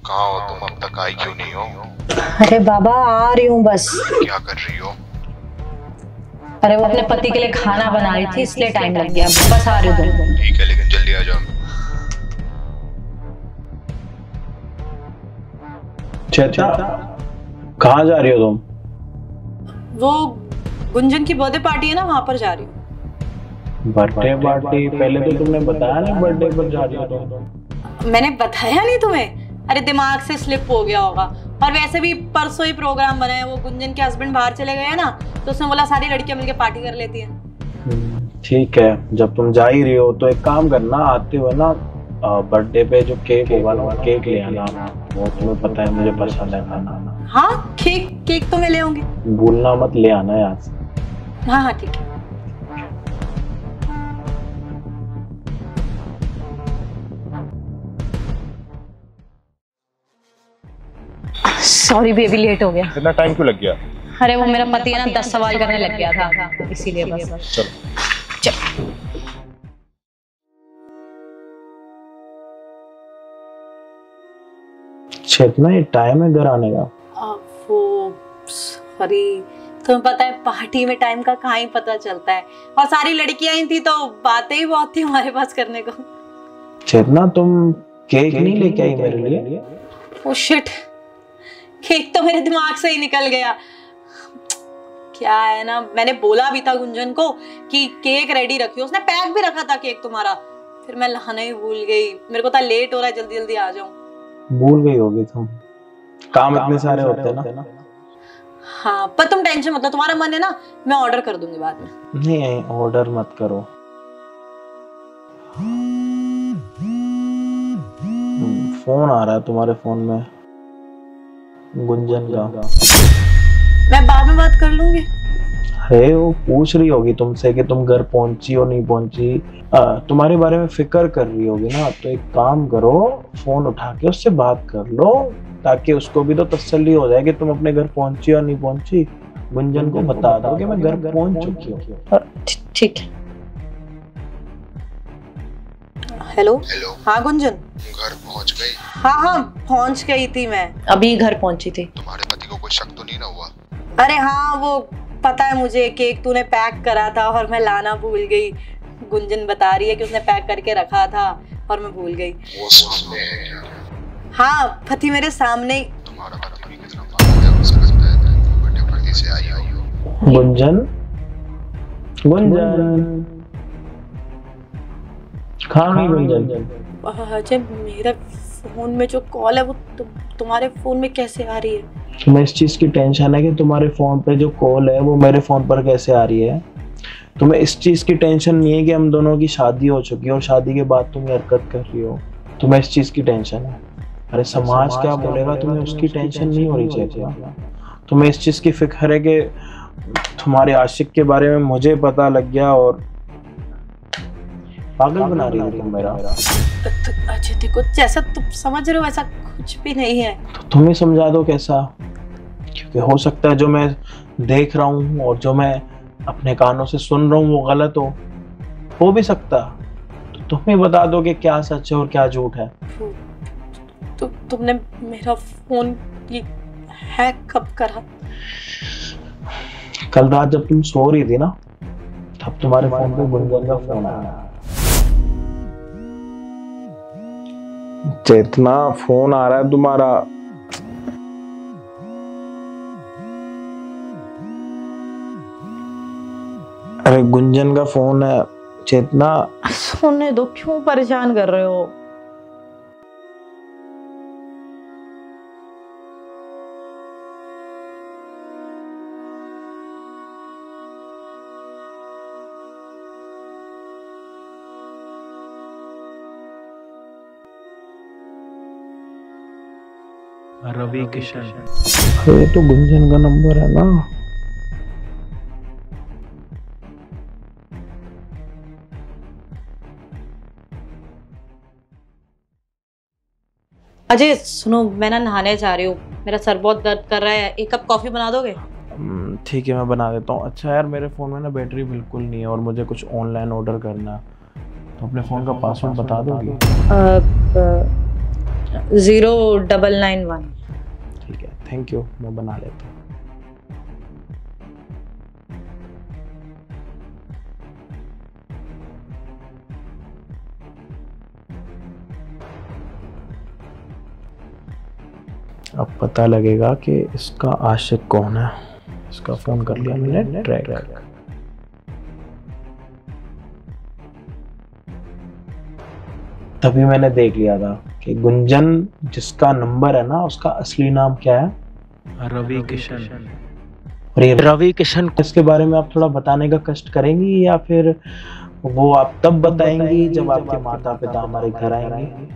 कहाँ हो तुम? अब तक आई क्यों नहीं हो? अरे बाबा आ रही हूँ बस। क्या कर रही हो? अरे वो अपने पति के लिए खाना बना रही थी इसलिए टाइम लग गया। बस आ रही हूँ। ठीक है लेकिन जल्दी आ जाओ। चेता, कहाँ जा रही हो तुम? वो गुंजन की बर्थडे पार्टी है ना, वहाँ पर जा रही हूँ। Birthday party? पहले तो तुमने बताया नहीं बर्थडे पर जा रही हो तुम। मैंने बताया नहीं तुम्हें? अरे दिमाग से स्लिप हो गया होगा। और वैसे भी परसों ही प्रोग्राम बना है। वो गुंजन के हस्बैंड बाहर चले गए हैं ना, तो उसने बोला सारी लड़कियां मिलके पार्टी कर लेती हैं। ठीक है, जब तुम जा ही रही हो तो एक काम करना, आते हुए ना बर्थडे पे जो केक होगा ना, केक ले आना। वो तुम्हें पता है मुझे पसंद है खाना। हाँ केक तो मैं ले आऊंगी। भूलना मत, ले आना यार से। हाँ हाँ ठीक है। सॉरी बेबी, लेट हो गया। इतना टाइम क्यों लग गया? अरे वो मेरा पति है ना 10 सवाल करने लग गया था, इसीलिए बस। चलो चेतना, ये टाइम है घर आने का? वो सॉरी, तुम्हें पता है पार्टी में टाइम का कहाँ ही पता चलता है। और सारी लड़कियां ही थी तो बातें ही बहुत थी हमारे पास करने को। चेतना, तुम केक नहीं लेके आई मेरे लिए? ओह शिट, केक तो मेरे दिमाग से ही निकल गया। क्या है ना, मैंने बोला भी था गुंजन को कि केक रेडी रखियो, उसने पैक भी रखा था केक तुम्हारा। फिर मैं लाना ही भूल गई। मेरे को था लेट हो रहा है, जल्दी जल्दी आ जाऊं। भूल गई होगी तुम, काम इतने सारे होते हैं ना। हाँ पर तुम टेंशन मत लो, तुम्हारा मन है ना, मैं ऑर्डर कर दूंगी बाद में। नहीं, ऑर्डर मत करो। फोन आ रहा है तुम्हारे फोन में, गुंजन का। मैं बाद में बात कर लूंगी। अरे वो पूछ रही होगी तुमसे कि तुम घर पहुंची और नहीं पहुंची, तुम्हारे बारे में फिक्र कर रही होगी ना। तो एक काम करो, फोन उठा के उससे बात कर लो, ताकि उसको भी तो तसल्ली हो जाए कि तुम अपने घर पहुंची और नहीं पहुंची। गुंजन को बता दो कि मैं घर पहुंच चुकी हूँ। ठीक है। हेलो। हाँ गुंजन, घर पहुंच गई? हाँ पहुंच गई थी, मैं अभी घर पहुंची थी। तुम्हारे पति को कोई शक तो नहीं ना हुआ? अरे हाँ, वो पता है मुझे, केक तूने पैक करा था और मैं लाना भूल गई। गुंजन बता रही है कि उसने पैक करके रखा था और मैं भूल गई। वो सामने है क्या? हाँ पति मेरे सामने ही। तुम्हारा पति भी कितना पागल है, हो सकता है तुम बर्थडे पार्टी से आई हो। गुंजन, गुंजन कहाँ गई गुंजन? अजय, मेरा फोन में जो कॉल है वो तुम्हारे फोन में कैसे आ रही है? तुम्हें इस चीज की टेंशन है कि तुम्हारे फोन पे जो कॉल है वो मेरे फोन पर कैसे आ रही है? तुम्हें इस चीज की टेंशन नहीं है कि हम दोनों की शादी हो चुकी है और शादी के बाद तुम ये हरकत कर रही हो? तुम्हें इस चीज की टेंशन है? अरे समाज क्या बोलेगा, तुम्हें उसकी टेंशन नहीं होनी चाहिए। तुम्हें इस चीज की फिक्र है कि तुम्हारे आशिक के बारे में मुझे पता लग गया और पागल बना रही हो तुम मेरा। अच्छा देखो, जैसा तुम समझ रहे हो वैसा कुछ भी नहीं है। तो तुम ही समझा दो कैसा, क्योंकि हो सकता है जो मैं देख रहा हूँ और जो मैं अपने कानों से सुन रहा हूँ वो गलत हो भी सकता। तो तुम ही बता दो कि क्या सच है और क्या झूठ है। तो तुमने मेरा फोन हैक कब करा? कल रात जब तुम सो रही थी ना, तब तुम्हारे फोन पे गुंजन का फोन आया। चेतना, फोन आ रहा है तुम्हारा। अरे गुंजन का फोन है चेतना। सुनने दो, क्यों परेशान कर रहे हो? रवि किशन। ये तो गुंजन का नंबर है ना। अजय सुनो, मैं ना नहाने जा रही हूँ, मेरा सर बहुत दर्द कर रहा है। एक कप कॉफी बना दोगे? ठीक है, मैं बना देता हूँ। अच्छा यार, मेरे फ़ोन में ना बैटरी बिल्कुल नहीं है और मुझे कुछ ऑनलाइन ऑर्डर करना है, तो अपने फ़ोन का पासवर्ड बता दोगी? 0991। ठीक है, थैंक यू, मैं बना लेता हूँ। अब पता लगेगा कि इसका आशिक कौन है। इसका फोन कर लिया मैंने ट्रैक। तभी मैंने देख लिया था कि गुंजन जिसका नंबर है ना, उसका असली नाम क्या है? रवि किशन। और ये रवि किशन, इसके बारे में आप थोड़ा बताने का कष्ट करेंगी या फिर वो आप तब बताएंगी जब आपके माता पिता हमारे घर आएंगे?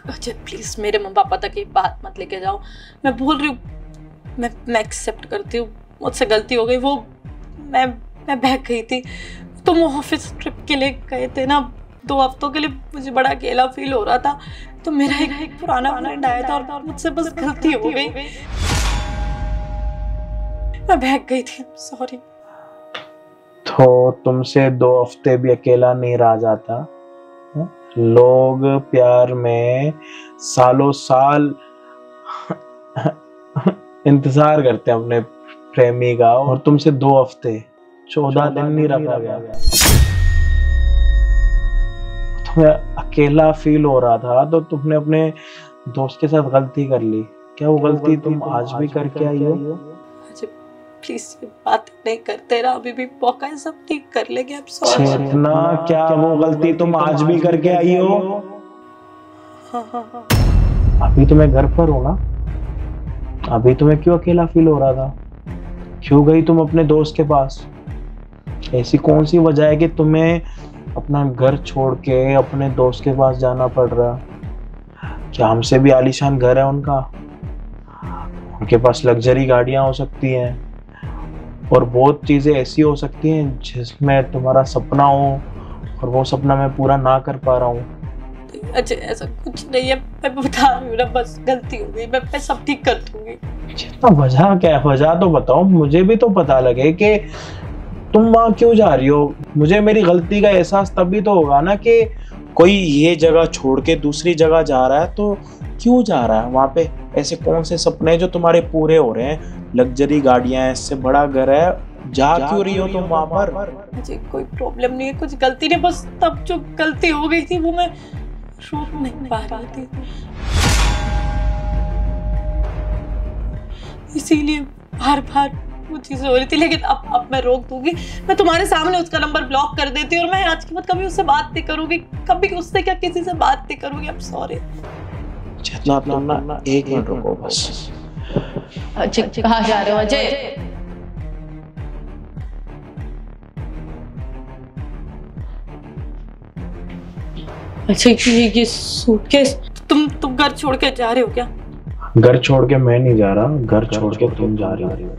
अजय प्लीज मेरे मम्मी पापा तक ये बात मत लेके जाओ। मैं बोल रही हूँ, मैं एक्सेप्ट करती हूँ, मुझसे गलती हो गई। वो मैं भाग गई थी। तुम ऑफिस ट्रिप के लिए गए थे ना 2 हफ्तों के लिए, मुझे बड़ा अकेला फील हो रहा था। तो मेरा एक पुराना फ्रेंड आया था और मुझसे बस गलती हो गई। मैं भाग गई थी, सॉरी। तो तुमसे 2 हफ्ते भी अकेला नहीं रहा जाता। लोग प्यार में सालों साल इंतजार करते हैं अपने प्रेमी का, और तुमसे 2 हफ्ते 14 दिन नहीं रखा गया। तुम्हें अकेला फील हो रहा था तो तुमने अपने दोस्त के साथ गलती कर ली। क्या वो गलती तुम आज भी करके आई हो? प्लीज बात नहीं करते ना, अभी भी मौका है, सब ठीक कर लेंगे। अब सॉरी। चेतना, क्या वो गलती तुम आज भी करके आई हो? हाँ। अभी तो मैं घर पर हूँ ना। अभी तुम्हें क्यों अकेला फील हो रहा था? क्यों गई तुम अपने दोस्त के पास? ऐसी कौन सी वजह है कि तुम्हें अपना घर छोड़ के अपने दोस्त के पास जाना पड़ रहा? क्या हमसे भी आलीशान घर है उनका? उनके पास लग्जरी गाड़ियां हो सकती हैं और बहुत चीजें ऐसी हो सकती हैं जिसमें तुम्हारा सपना हो और वो सपना मैं पूरा ना कर पा रहा हूँ। अच्छा ऐसा कुछ नहीं है, मैं बता रही हूँ ना, बस गलती हो गई। मैं सब ठीक कर दूंगी। तो वजह क्या है? वजह तो बताओ, मुझे भी तो पता लगे कि तुम वहां क्यों जा रही हो। मुझे मेरी गलती का एहसास तभी तो होगा ना कि कोई ये जगह छोड़ के दूसरी जगह जा रहा है तो क्यों जा रहा है वहां पे। ऐसे कौन से सपने जो तुम्हारे पूरे हो रहे हैं? लग्जरी गाड़ियां हैं, इससे बड़ा घर है, जा क्यों रही हो तुम वहां पर? मुझे कोई प्रॉब्लम नहीं है, कुछ गलती नहीं, बस तब जो गलती हो गई थी वो मैं रोक नहीं पा रही थी, इसीलिए बार बार वो चीजें हो रही थी। लेकिन अब मैं रोक दूंगी। मैं तुम्हारे सामने उसका नंबर ब्लॉक कर देती हूँ और मैं आज के बाद कभी उससे बात नहीं करूंगी, कभी उससे क्या किसी से बात नहीं करूंगी। अब सॉरी। चेतना, तुम ना 1 मिनट रुको बस। अजय कहाँ जा रहे हो? अजय अच्छा ये सूटकेस तुम घर छोड़ के जा रहे हो क्या? घर छोड़ के मैं नहीं जा रहा, घर छोड़ के तुम जा रही हो।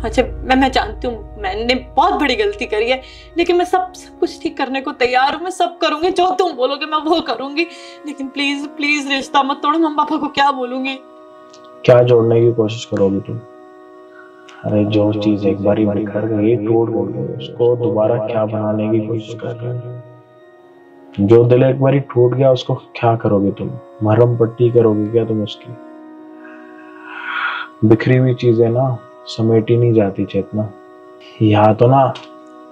अच्छा मैं जानती हूँ मैंने बहुत बड़ी गलती करी है, लेकिन मैं सब कुछ ठीक करने को तैयार हूँ। मैं सब करूंगी, जो तुम बोलोगे मैं वो करूंगी। लेकिन प्लीज प्लीज रिश्ता मत तोड़ो। मम्मी पापा को क्या बोलूंगी? क्या जोड़ने की कोशिश करोगी तुम? अरे जो चीज एक बार बिखर गई टूट गई, उसको दोबारा क्या बनाने की कोशिश कर रहे हो? जो दिल एक बार टूट गया उसको क्या करोगे तुम? मरहम पट्टी करोगे क्या तुम उसकी? बिखरी हुई चीजें ना समेटी नहीं जाती चेतना। यहाँ तो ना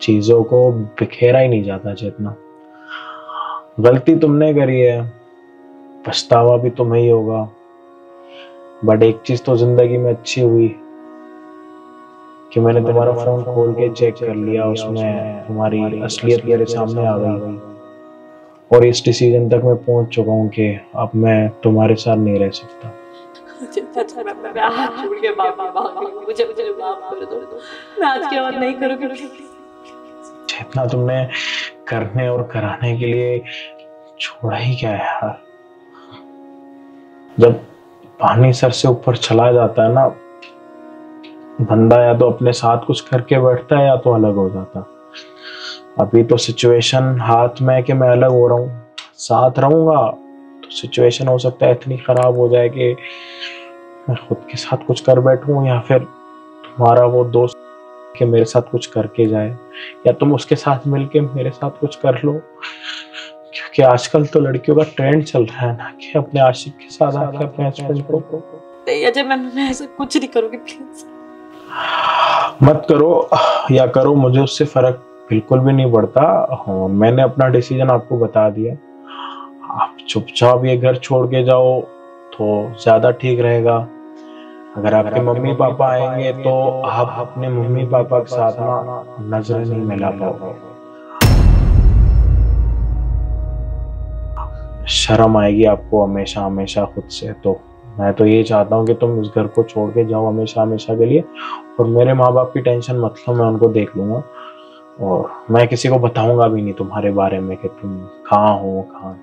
चीजों को बिखेरा ही नहीं जाता चेतना। गलती तुमने करी है, पछतावा भी तुम्हें ही होगा। बट एक चीज तो जिंदगी में अच्छी हुई कि मैंने तुम्हारा फोन खोल के चेक कर लिया, उसमें तुम्हारी असलियत मेरे सामने आ गई और इस डिसीजन तक मैं पहुंच चुका हूँ कि अब मैं तुम्हारे साथ नहीं रह सकता। मैं हाथ जोड़ के मुझे माफ कर दो। मैं आज के बाद नहीं करूंगी। जितना तुमने करने और कराने के लिए छोड़ा ही क्या है यार। जब पानी सर से ऊपर चला जाता है ना, बंदा या तो अपने साथ कुछ करके बैठता है या तो अलग हो जाता। अभी तो सिचुएशन हाथ में है कि मैं अलग हो रहा हूँ। साथ रहूंगा तो सिचुएशन हो सकता है इतनी खराब हो जाए कि मैं खुद के साथ कुछ कर बैठूं, या फिर तुम्हारा वो दोस्त के मेरे साथ कुछ करके जाए, या तुम उसके साथ मिलके मेरे साथ कुछ कर लो। क्योंकि आजकल तो लड़कियों का ट्रेंड चल रहा है ना कि अपने आशिक के साथ आके अपने हस्बैंड को। नहीं अजय, मैं ऐसा कुछ नहीं करूंगी, प्लीज मत करो या करो, मुझे उससे फर्क बिल्कुल भी नहीं पड़ता। हाँ, मैंने अपना डिसीजन आपको बता दिया। आप चुपचाप ये घर छोड़ के जाओ तो ज्यादा ठीक रहेगा। अगर आपके मम्मी पापा आएंगे तो आप अपने मम्मी पापा के साथ ना नजरें नहीं मिला पाओगे। शर्म आएगी आपको हमेशा हमेशा खुद से। तो मैं तो ये चाहता हूँ कि तुम इस घर को छोड़ के जाओ हमेशा हमेशा के लिए, और मेरे माँ बाप की टेंशन मत लो, मैं उनको देख लूंगा। और मैं किसी को बताऊंगा भी नहीं तुम्हारे बारे में कि तुम कहाँ हो कहाँ।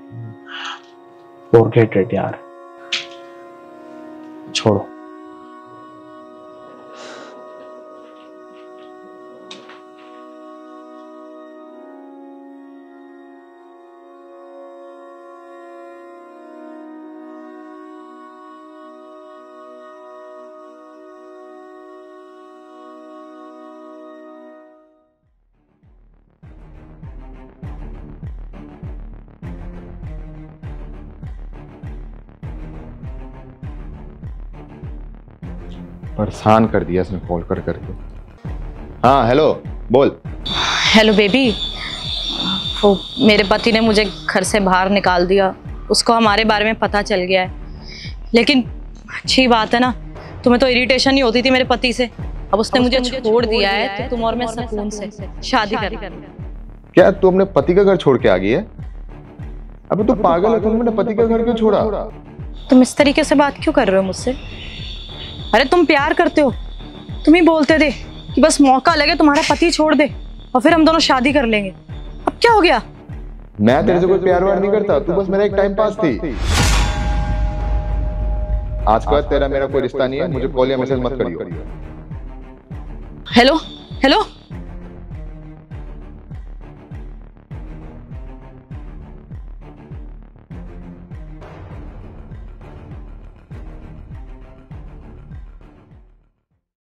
फॉरगेट इट यार, छोड़ो। परेशान कर दिया इसने कॉल कर करके। हाँ हेलो, बोल। हेलो बेबी, वो मेरे पति ने मुझे घर से बाहर निकाल दिया, उसको हमारे बारे में पता चल गया है। लेकिन अच्छी बात है ना, तुम्हें तो इरिटेशन नहीं होती थी मेरे पति से, अब उसने मुझे छोड़ दिया है तो तुम और मैं सुकून से शादी कर। क्या तू अपने पति का घर छोड़ के आ गई है? अबे तू पागल है, तुमने पति का घर क्यों छोड़ा? तुम इस तरीके से बात क्यों कर रहे हो मुझसे? अरे तुम प्यार करते हो, तुम ही बोलते थे कि बस मौका लगे तुम्हारा पति छोड़ दे और फिर हम दोनों शादी कर लेंगे। अब क्या हो गया? मैं तेरे से कोई प्यार वार नहीं करता, तू बस मेरा एक टाइम पास थी। आज के बाद तेरा मेरा कोई रिश्ता नहीं है, मुझे कॉल या मैसेज मत करियो। Hello hello